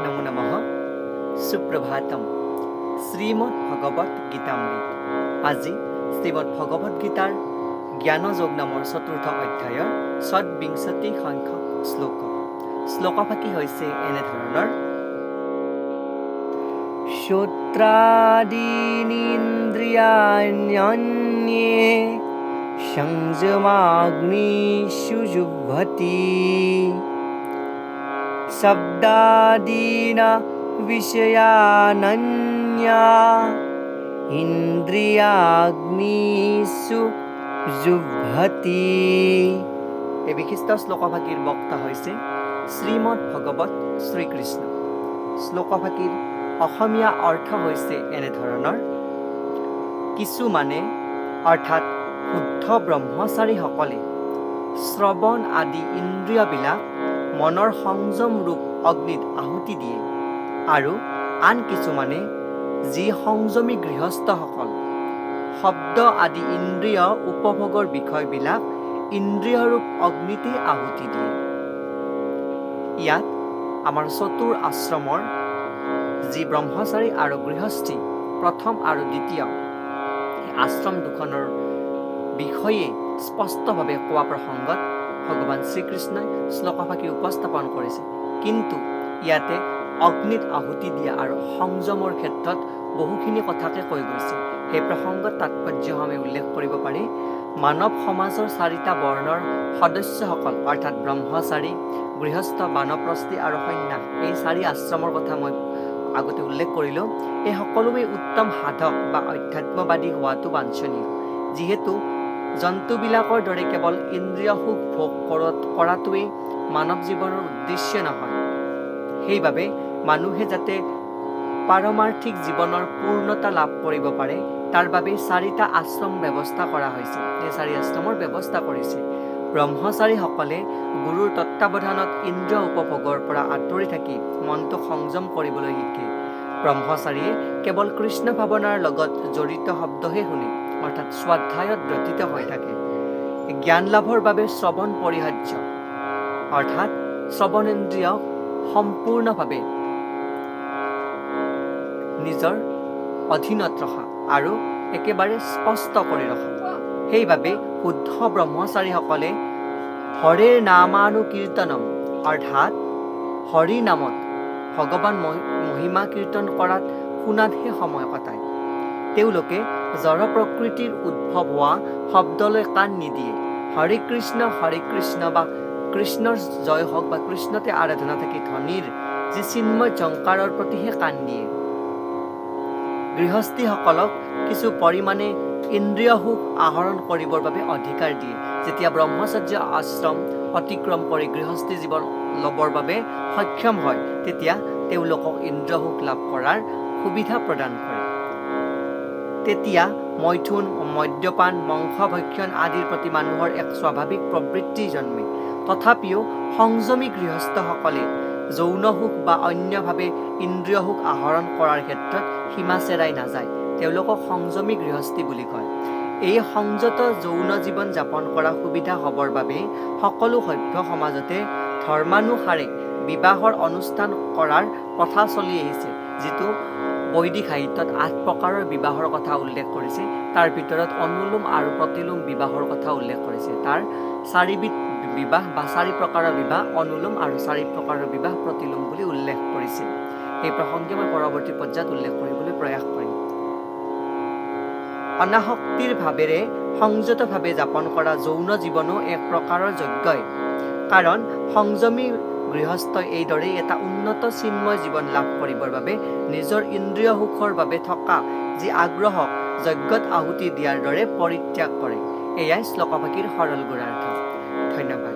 নমো নমঃ সুপ্ৰভাতম শ্ৰীমদ্ ভগবত গীতামৃত আজি শ্ৰীমদ্ ভগবত গীতাৰ জ্ঞানযোগ নামৰ চতুৰ্থ অধ্যায়ৰ ২৬ সংখ্যক শ্লোকফাকি হৈছে এনেধৰণৰ শ্ৰোত্ৰাদীনিন্দ্ৰিয়াণ্যন্যে সংযমাগ্নিষু জুহ্বতি শব্দাদীনা বিষয়ানন্যা ইন্দ্ৰিয়াগ্নিষু জুহ্বতি। এই বিশিষ্ট শ্লোকফাকিৰ বক্তা হৈছে শ্ৰীমদ্ ভগৱত শ্ৰীকৃষ্ণ। শ্লোকফাকিৰ অসমীয়া অৰ্থ হৈছে এনেধৰণৰ কিছুমানে অৰ্থাৎ শুদ্ধ ব্ৰহ্মচাৰীসকলে শ্ৰৱণ আদি ইন্দ্ৰিয়বিলাক মনৰ সংযম ৰূপ অগ্নিত আহুতি দিয়ে আৰু আন কিছুমানে যি সংযমী গৃহস্থসকল শব্দ আদি ইন্দ্ৰিয় উপভোগৰ বিষয়বিলাক ইন্দ্ৰিয়ৰূপ অগ্নিতে আহুতি দিয়ে। ইয়াত আমাৰ চতুৰ আশ্ৰমৰ যি ব্ৰহ্মচাৰী আৰু গৃহস্থী প্ৰথম আৰু দ্বিতীয় আশ্ৰম দুখনৰ বিষয়ে স্পষ্টভাৱে কোৱা প্ৰসংগত ভগৱান শ্ৰীকৃষ্ণই শ্লোকফাকি উপস্থাপন কৰিছে, কিন্তু ইয়াতে অগ্নিত আহুতি দিয়া আৰু সংযমৰ ক্ষেত্ৰত বহুখিনি কথাকে কৈ গৈছে। সেই প্ৰসংগত তাৎপৰ্য আমি উল্লেখ কৰিব পাৰি মানৱ সমাজৰ 4টা বৰ্ণৰ সদস্যসকল অৰ্থাৎ ব্ৰহ্মচাৰী, গৃহস্থ, বানপ্ৰস্থী আৰু সন্ন্যাস, এই 4 আশ্ৰমৰ কথা মই আগতে উল্লেখ কৰিলোঁ। এই সকলোৱে উত্তম সাধক বা অধ্যাত্মবাদী হোৱাটো বাঞ্ছনীয়, যিহেতু জন্তুবিলাকৰ দৰে কেৱল ইন্দ্ৰিয় সুখ ভোগ কৰাটোৱেই মানৱ জীৱনৰ উদ্দেশ্য নহয়। সেইবাবে মানুহে যাতে পাৰমাৰ্থিক জীৱনৰ পূৰ্ণতা লাভ কৰিব পাৰে তাৰ বাবে 4টা আশ্ৰম ব্যৱস্থা কৰা হৈছে। এই 4 আশ্ৰমৰ ব্যৱস্থা কৰিছে। ব্ৰহ্মচাৰীসকলে গুৰুৰ তত্বাৱধানত ইন্দ্ৰিয় উপভোগৰ পৰা আঁতৰি থাকি মনটো সংযম কৰিবলৈ শিকে। ব্ৰহ্মচাৰীয়ে কেৱল কৃষ্ণ ভাৱনাৰ লগত জড়িত শব্দহে শুনে, অৰ্থাৎ স্বাধ্যায়ত ব্ৰতীত হৈ থাকে। জ্ঞান লাভৰ বাবে শ্ৰৱণ পৰিহাৰ্য, অৰ্থাৎ শ্ৰৱণেন্দ্ৰিয়ক সম্পূৰ্ণভাৱে নিজৰ অধীনত ৰখা আৰু একেবাৰে স্পষ্ট কৰি ৰখা। সেইবাবে শুদ্ধ ব্ৰহ্মচাৰীসকলে হৰিৰ নামানুকীৰ্তনম, অৰ্থাৎ হৰি নামত ভগৱান মহিমা কীৰ্তন কৰাত শুনাতহে সময় কটায়। তেওঁলোকে জড় প্ৰকৃতিৰ উদ্ভৱ হোৱা শব্দলৈ কাণ নিদিয়ে। হৰি কৃষ্ণ বা কৃষ্ণৰ জয় হওক বা কৃষ্ণতে আৰাধনা থাকি ধ্বনিৰ যি চিন্ময় ঝংকাৰৰ প্ৰতিহে কাণ দিয়ে। গৃহস্থীসকলক কিছু পৰিমাণে ইন্দ্ৰিয় সুখ আহৰণ কৰিবৰ বাবে অধিকাৰ দিয়ে। যেতিয়া ব্ৰহ্মচৰ্য আশ্ৰম অতিক্ৰম কৰি গৃহস্থী জীৱন ল'বৰ বাবে সক্ষম হয়, তেতিয়া তেওঁলোকক ইন্দ্ৰিয় সুখ লাভ কৰাৰ সুবিধা প্ৰদান কৰে। তেতিয়া মৈথুন, মদ্যপান, মংসভক্ষণ আদিৰ প্ৰতি মানুহৰ এক স্বাভাৱিক প্ৰবৃত্তি জন্মে। তথাপিও সংযমী গৃহস্থসকলে যৌন সুখ বা অন্যভাৱে ইন্দ্ৰিয় সুখ আহৰণ কৰাৰ ক্ষেত্ৰত সীমা চেৰাই নাযায়। তেওঁলোকক সংযমী গৃহস্থী বুলি কয়। এই সংযত যৌন জীৱন যাপন কৰা সুবিধা হ'বৰ বাবে সকলো সভ্য সমাজতে ধৰ্মানুসাৰে বিবাহৰ অনুষ্ঠান কৰাৰ প্ৰথা চলি আহিছে, যিটো বৈদিক সাহিত্যত 8 প্ৰকাৰৰ বিবাহৰ কথা উল্লেখ কৰিছে। তাৰ ভিতৰত অনুলোম আৰু প্ৰতিলোম বিবাহৰ কথা উল্লেখ কৰিছে। তাৰ 4বিধ বিবাহ বা 4 প্ৰকাৰৰ বিবাহ অনুলোম আৰু 4 প্ৰকাৰৰ বিবাহ প্ৰতিলোম বুলি উল্লেখ কৰিছে। এই প্ৰসংগে মই পৰৱৰ্তী পৰ্যায়ত উল্লেখ কৰিবলৈ প্ৰয়াস কৰিম। অনাসক্তিৰ ভাৱেৰে সংযতভাৱে যাপন কৰা যৌন জীৱনো এক প্ৰকাৰৰ যজ্ঞই, কাৰণ সংযমী গৃহস্থই এইদৰে এটা উন্নত চিন্ময় জীৱন লাভ কৰিবৰ বাবে নিজৰ ইন্দ্ৰিয় সুখৰ বাবে থকা যি আগ্ৰহক যজ্ঞত আহুতি দিয়াৰ দৰে পৰিত্যাগ কৰে। এয়াই শ্লোকফাকিৰ সৰল গুণাৰ্থ। ধন্যবাদ।